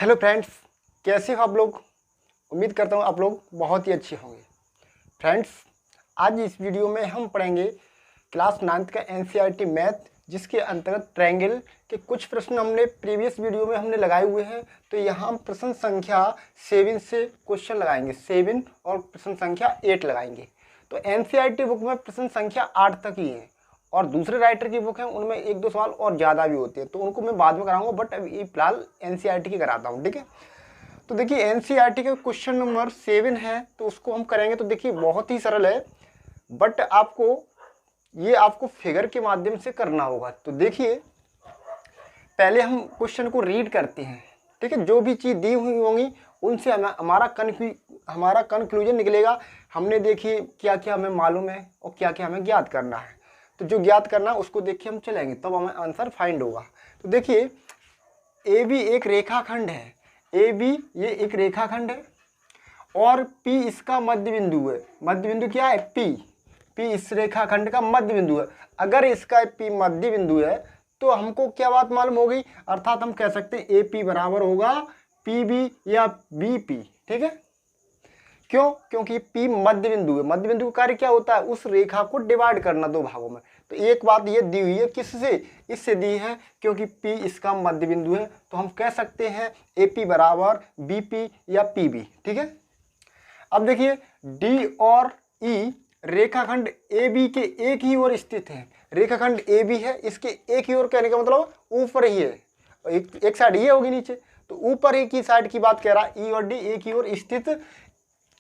Hello friends, कैसे हो आप लोग। उम्मीद करता हूँ आप लोग बहुत ही अच्छे होंगे। फ्रेंड्स, आज इस वीडियो में हम पढ़ेंगे क्लास 9th का एनसीईआरटी मैथ, जिसके अंतर्गत ट्रायंगल के कुछ प्रश्न हमने प्रीवियस वीडियो में हमने लगाए हुए हैं। तो यहाँ हम प्रश्न संख्या 7 से क्वेश्चन लगाएंगे, 7 और प्रश्न संख्या 8 लगाएंगे। तो एनसीईआरटी बुक में प्रश्न संख्या 8 तक ही है और दूसरे राइटर की बुक है उनमें 1-2 सवाल और ज़्यादा भी होते हैं, तो उनको मैं बाद में कराऊंगा, बट अभी फिलहाल एनसीईआरटी की कराता हूँ। ठीक है, तो देखिए एनसीईआरटी का क्वेश्चन नंबर 7 है, तो उसको हम करेंगे। तो देखिए बहुत ही सरल है, बट आपको फिगर के माध्यम से करना होगा। तो देखिए पहले हम क्वेश्चन को रीड करते हैं। ठीक है, जो भी चीज़ दी हुई होंगी उनसे हमारा कंक्लूजन निकलेगा। हमने देखिए क्या क्या हमें मालूम है और क्या क्या हमें ज्ञात करना है। तो जो ज्ञात करना है उसको देख के हम चलेंगे, तब हमें आंसर फाइंड होगा। तो देखिए ए बी एक रेखाखंड है, ए बी ये एक रेखाखंड है और पी इसका मध्य बिंदु है। मध्य बिंदु क्या है? पी इस रेखाखंड का मध्य बिंदु है। अगर इसका पी मध्य बिंदु है तो हमको क्या बात मालूम होगी, अर्थात हम कह सकते हैं ए पी बराबर होगा पी बी या बी पी। ठीक है, क्यों? क्योंकि P मध्य बिंदु है। मध्य बिंदु का कार्य क्या होता है? उस रेखा को डिवाइड करना दो भागों में। तो एक बात ये दी हुई है, किससे? इससे दी है क्योंकि P इसका मध्य बिंदु है, तो हम कह सकते हैं AP बराबर BP या PB। ठीक है, अब देखिए D और E रेखाखंड AB के एक ही ओर स्थित है। रेखाखंड AB है, इसके एक ही ओर कहने का मतलब ऊपर ही है, एक साइड ये होगी नीचे, तो ऊपर ही की साइड की बात कह रहा है। E और D एक ही ओर स्थित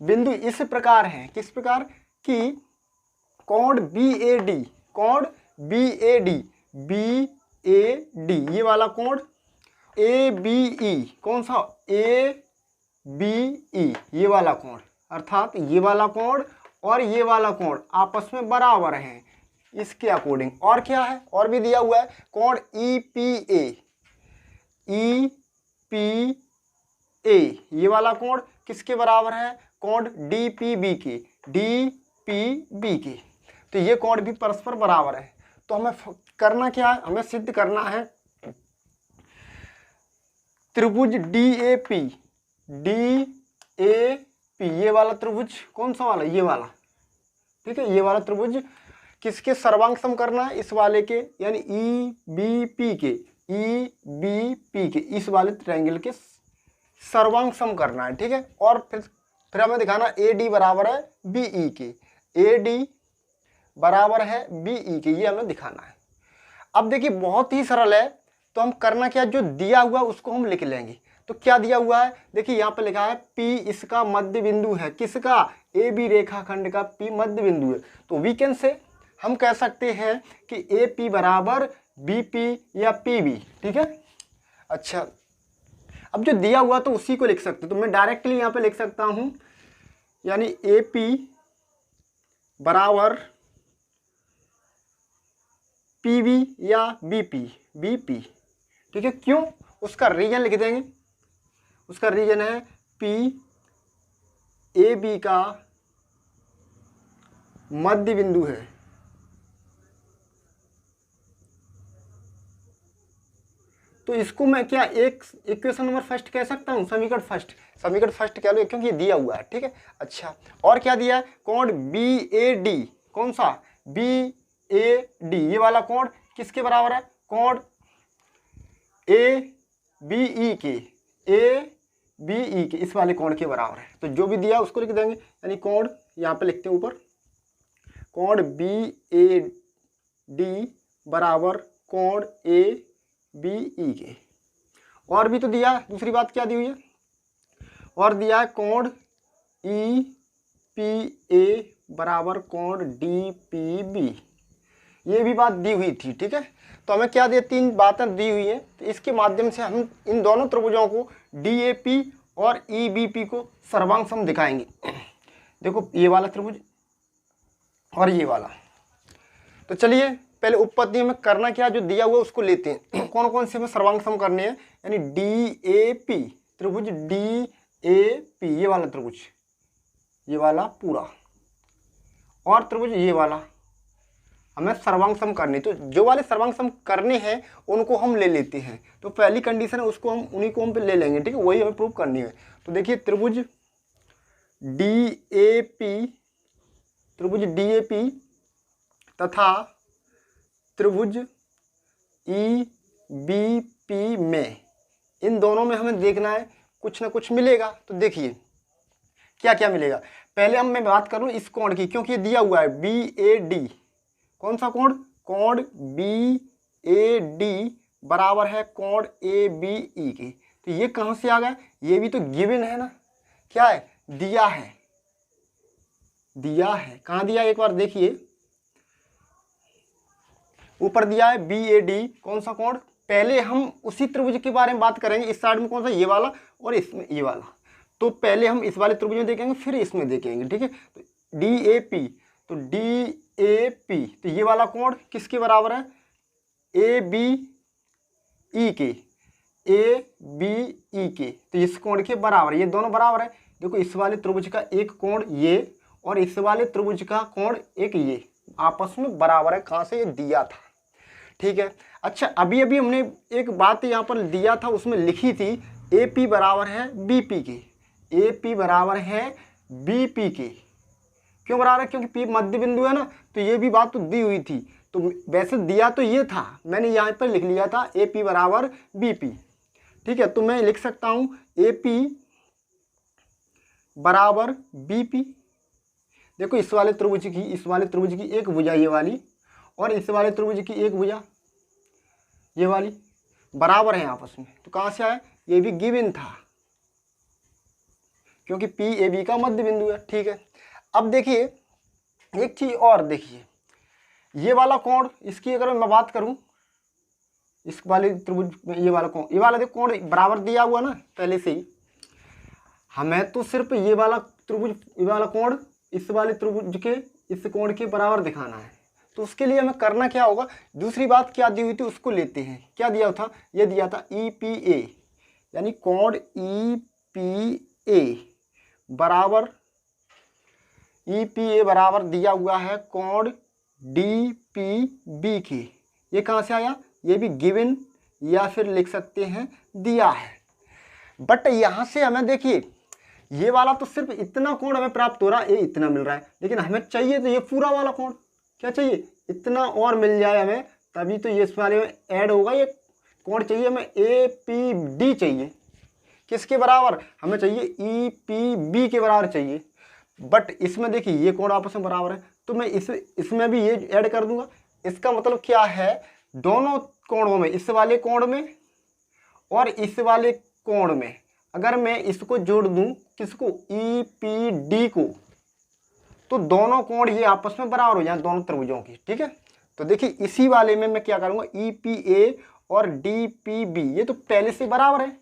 बिंदु इस प्रकार है, किस प्रकार कि कोण BAD, कोण BAD, BAD ये वाला कोण, ABE कौन सा? ABE ये वाला कोण, अर्थात ये वाला कोण और ये वाला कोण आपस में बराबर हैं इसके अकॉर्डिंग। और क्या है? और भी दिया हुआ है कोण EPA, EPA ये वाला कोण किसके बराबर है? कोण DPB के, DPB के। तो ये कोण भी परस्पर बराबर है। तो हमें करना क्या है? हमें सिद्ध करना है त्रिभुज DAP, DAP ये वाला त्रिभुज कौन सा वाला? ये वाला। ठीक है, ये वाला त्रिभुज किसके सर्वांग सम करना है? इस वाले के, यानी EBP के, EBP के इस वाले ट्रायंगल के सर्वांग सम करना है। ठीक है, और फिर हमें दिखाना AD बराबर है BE के, AD बराबर है BE के, ये हमें दिखाना है। अब देखिए बहुत ही सरल है, तो हम करना क्या, जो दिया हुआ उसको हम लिख लेंगे। तो क्या दिया हुआ है? देखिए यहाँ पे लिखा है P इसका मध्य बिंदु है, किसका? AB रेखाखंड का P मध्य बिंदु है। तो वीकेंड से हम कह सकते हैं कि AP बराबर BP या PB। ठीक है, अच्छा अब जो दिया हुआ तो उसी को लिख सकते, तो मैं डायरेक्टली यहाँ पे लिख सकता हूँ, यानी AP बराबर PB या BP। ठीक है, क्यों? उसका रीजन लिख देंगे। उसका रीजन है AB का मध्य बिंदु है। तो इसको मैं क्या एक इक्वेशन नंबर फर्स्ट कह सकता हूँ? समीकरण फर्स्ट कह लो, क्योंकि ये दिया हुआ है। ठीक है, अच्छा और क्या दिया है? कोण BAD, कौन सा? BAD ये वाला कोण किसके बराबर है? कोण ABE के, ABE के इस वाले कोण के बराबर है। तो जो भी दिया उसको लिख देंगे, यानी कोण यहाँ पे लिखते हैं ऊपर, कोण BAD बराबर कोण ABE के। और भी तो दिया, दूसरी बात क्या दी हुई है? और दिया है कोण EPA बराबर कोण DPB, ये भी बात दी हुई थी। ठीक है, तो हमें क्या दिया? 3 बातें दी हुई हैं, तो इसके माध्यम से हम इन दोनों त्रिभुजों को DAP और EBP को सर्वांग सम दिखाएंगे। देखो ये वाला त्रिभुज और ये वाला। तो चलिए पहले उपपत्ति में करना क्या, जो दिया हुआ उसको लेते हैं। कौन कौन से हमें सर्वांग सम करने हैं? यानी DAP त्रिभुज, DAP ये वाला त्रिभुज, ये वाला पूरा, और त्रिभुज ये वाला, हमें सर्वांग सम करनी, तो जो वाले सर्वांग सम करने हैं उनको हम ले लेते हैं। तो पहली कंडीशन है उसको हम उन्हीं को हम पे ले लेंगे, ठीक है, वही हमें प्रूव करनी है। तो देखिए त्रिभुज DAP तथा त्रिभुज EBP में, इन दोनों में हमें देखना है कुछ ना कुछ मिलेगा। तो देखिए क्या क्या मिलेगा। पहले मैं बात करूं इस कोण की, क्योंकि ये दिया हुआ है BAD। कौन सा कोण? कोण BAD बराबर है कोण ABE के। तो ये कहां से आ गया? ये भी तो गिवन है ना, क्या है? दिया है, दिया है। कहां दिया? एक बार देखिए, ऊपर दिया है BAD। कौन सा कोण? पहले हम उसी त्रिभुज के बारे में बात करेंगे। इस साइड में कौन सा? ये वाला, और इसमें ये वाला। तो पहले हम इस वाले त्रिभुज में देखेंगे, फिर इसमें देखेंगे, ठीक है। तो DAP, तो DAP, तो ये वाला कोण किसके बराबर है? ABE के, ABE के। तो इस कोण के बराबर, ये दोनों बराबर है। देखो इस वाले त्रिभुज का एक कोण ये, और इस वाले त्रिभुज का कोण एक ये, आपस में बराबर है। कहाँ से? ये दिया था, ठीक है। अच्छा, अभी अभी हमने एक बात यहाँ पर दिया था, उसमें लिखी थी AP बराबर है BP के, AP बराबर है BP के। क्यों बराबर है? क्योंकि P मध्य बिंदु है ना, तो ये भी बात तो दी हुई थी। तो वैसे दिया तो ये था, मैंने यहाँ पर लिख लिया था AP बराबर BP, ठीक है। तो मैं लिख सकता हूँ AP बराबर BP। देखो इस वाले त्रिभुज की एक भुजा ये वाली, और इस वाले त्रिभुज की एक भुजा ये वाली बराबर है आपस में। तो कहाँ से आया? ये भी गिवन था, क्योंकि PAB का मध्य बिंदु है, ठीक है। अब देखिए एक चीज और देखिए, ये वाला कोण, इसकी अगर मैं बात करूं, इस वाले त्रिभुज में ये वाला कोण, ये वाला देखो कोण बराबर दिया हुआ ना पहले से ही। हमें तो सिर्फ ये वाला त्रिभुज, ये वाला कोण इस वाले त्रिभुज के इस कोण के बराबर दिखाना है। तो उसके लिए हमें करना क्या होगा? दूसरी बात क्या दी हुई थी उसको लेते हैं। क्या दिया था? ये दिया था EPA, यानी कोण EPA बराबर, EPA बराबर दिया हुआ है कोण DPB के। ये कहाँ से आया? ये भी गिवन, या फिर लिख सकते हैं दिया है। बट यहाँ से हमें देखिए, ये वाला तो सिर्फ इतना कोण हमें प्राप्त हो रहा है, ये इतना मिल रहा है, लेकिन हमें चाहिए तो ये पूरा वाला कोण। क्या चाहिए? इतना और मिल जाए हमें, तभी तो ये इस वाले में ऐड होगा। ये कोण चाहिए हमें APD चाहिए, किसके बराबर? हमें चाहिए EPB के बराबर चाहिए। बट इसमें देखिए ये कोण आपस में बराबर है, तो मैं इसमें भी ये ऐड कर दूंगा। इसका मतलब क्या है? दोनों कोणों में, इस वाले कोण में और इस वाले कोण में, अगर मैं इसको जोड़ दूं, किसको? EPD को, तो दोनों कोण ये आपस में बराबर हो जाए, दोनों त्रिभुजों की, ठीक है। तो देखिए इसी वाले में मैं क्या करूंगा, EPA और DPB ये तो पहले से बराबर है,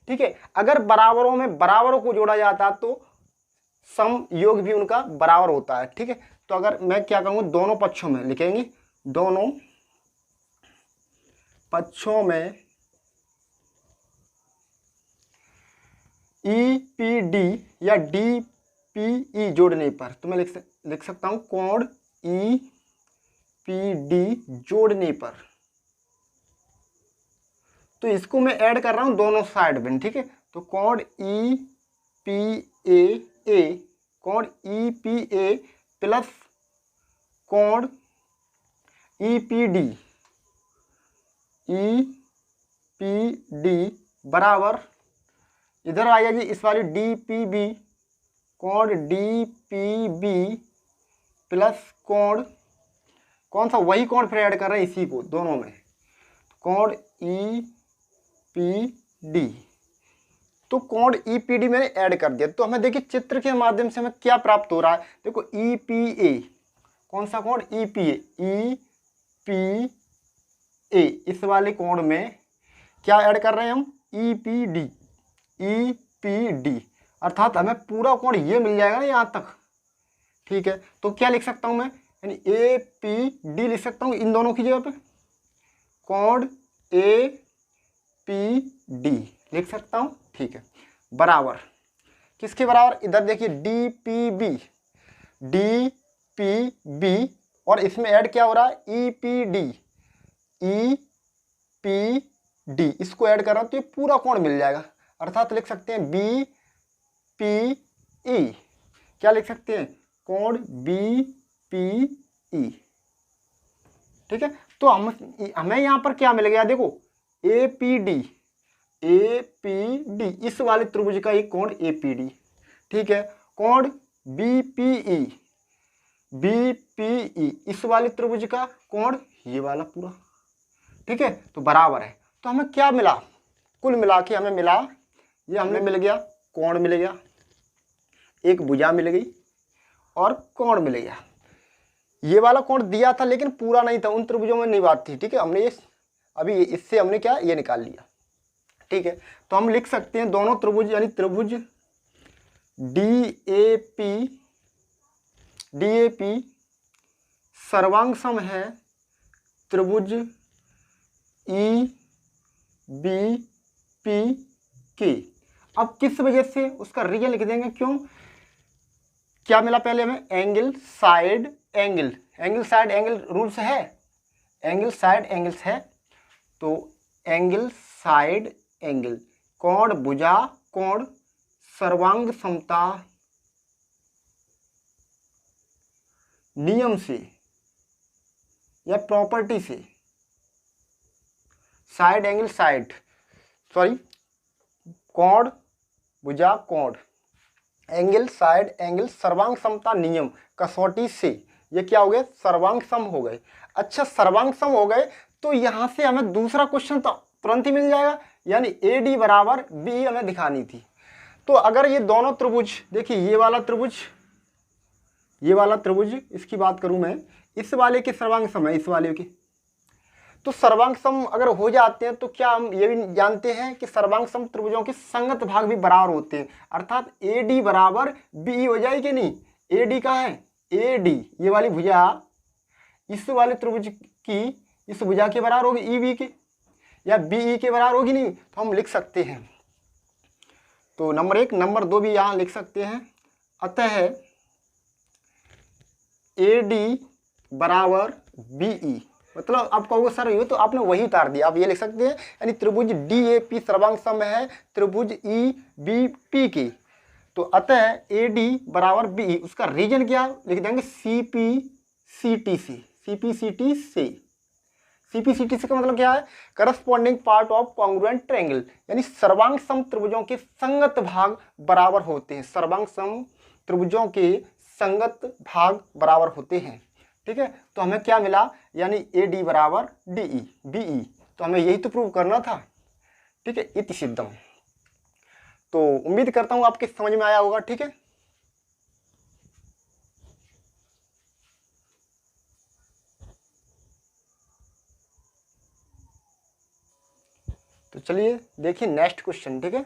ठीक है। अगर बराबरों में बराबरों को जोड़ा जाता तो सम योग भी उनका बराबर होता है, ठीक है। तो अगर मैं क्या करूंगा, दोनों पक्षों में लिखेंगे, दोनों पक्षों में EPD या DPE जोड़ने पर, तो मैं लिख सकता हूं कोण EPD जोड़ने पर। तो इसको मैं ऐड कर रहा हूं दोनों साइड में, ठीक है। तो कोण EPA प्लस कोण EPD बराबर, इधर आ जाएगी इस वाली DPB, कोण DPB प्लस कोण, कौन सा? वही कोण फिर ऐड कर रहे हैं इसी को, दोनों में, कोण EPD। तो कोण EPD मैंने ऐड कर दिया। तो हमें देखिए चित्र के माध्यम से हमें क्या प्राप्त हो रहा है। देखो EPA, कौन सा कोण? EPA इस वाले कोण में क्या ऐड कर रहे हैं हम? EPD, अर्थात हमें पूरा कोण ये मिल जाएगा ना यहाँ तक, ठीक है। तो क्या लिख सकता हूँ मैं? यानी APD लिख सकता हूँ इन दोनों की जगह पे, कोण APD लिख सकता हूँ, ठीक है। बराबर किसके बराबर? इधर देखिए DPB और इसमें ऐड क्या हो रहा है, ई पी डी, इसको ऐड कर रहा हूँ तो ये पूरा कोण मिल जाएगा। अर्थात लिख सकते हैं बी पी ई, क्या लिख सकते हैं, कोण बी पी ई। ठीक है, तो हमें यहाँ पर क्या मिल गया, देखो ए पी डी, इस वाले त्रिभुज का एक कोण ए पी डी। ठीक है, कोण बी पी ई, इस वाले त्रिभुज का कोण ये वाला पूरा। ठीक है, तो बराबर है। तो हमें क्या मिला, कुल मिला के हमें मिला, ये हमें मिल गया, कोण मिल गया, एक भुजा मिल गई और कोण मिल गया। ये वाला कोण दिया था लेकिन पूरा नहीं था, उन त्रिभुजों में नहीं बात थी। ठीक है, हमने ये अभी इससे हमने क्या ये निकाल लिया। ठीक है, तो हम लिख सकते हैं दोनों त्रिभुज यानी त्रिभुज डी ए पी सर्वांग सम है त्रिभुज ई बी पी के। अब किस वजह से, उसका रीजन लिख देंगे, क्यों, क्या मिला पहले हमें, एंगल साइड एंगल रूल्स है, एंगल साइड एंगल्स है, तो एंगल साइड एंगल, कोण भुजा कोण सर्वांग समता नियम से या प्रॉपर्टी से, साइड एंगल कोण भुजा कोण एंगल साइड एंगल सर्वांग समता नियम कसौटी से, ये क्या हो गए, सर्वांग सम हो गए। अच्छा, सर्वांग सम हो गए तो यहाँ से हमें दूसरा क्वेश्चन तो तुरंत ही मिल जाएगा, यानी ए डी बराबर बी हमें दिखानी थी। तो अगर ये दोनों त्रिभुज, देखिए ये वाला त्रिभुज इसकी बात करूं मैं, इस वाले के सर्वांग सम है इस वाले के, तो सर्वांग सम अगर हो जाते हैं तो क्या हम ये भी जानते हैं कि सर्वांग सम त्रिभुजों के संगत भाग भी बराबर होते हैं, अर्थात ए डी बराबर बी हो जाएगी। नहीं, ए डी का है, ए डी ये वाली भुजा इस वाले त्रिभुज की इस भुजा के बराबर होगी ई बी के, या बी ई के बराबर होगी। नहीं, तो हम लिख सकते हैं, तो नंबर 1 नंबर 2 भी यहाँ लिख सकते हैं। अतः ए डी बराबर बी ई, मतलब आप कहोगे सर ये तो आपने वही उतार दिया, आप ये लिख सकते हैं, यानी त्रिभुज डी ए पी सर्वांग सम है त्रिभुज ई बी पी के, तो अतः ए डी बराबर बी, उसका रीजन क्या लिख देंगे, सी पी सी टी से का मतलब क्या है, corresponding part of congruent triangle, यानी सर्वांग सम त्रिभुजों के संगत भाग बराबर होते हैं, सर्वांग सम त्रिभुजों के संगत भाग बराबर होते हैं। ठीक है, तो हमें क्या मिला, यानी ए डी बराबर डी ई बी ई, तो हमें यही तो प्रूव करना था। ठीक है, इति सिद्धम। तो उम्मीद करता हूं आपके समझ में आया होगा। ठीक है, तो चलिए देखिए नेक्स्ट क्वेश्चन। ठीक है,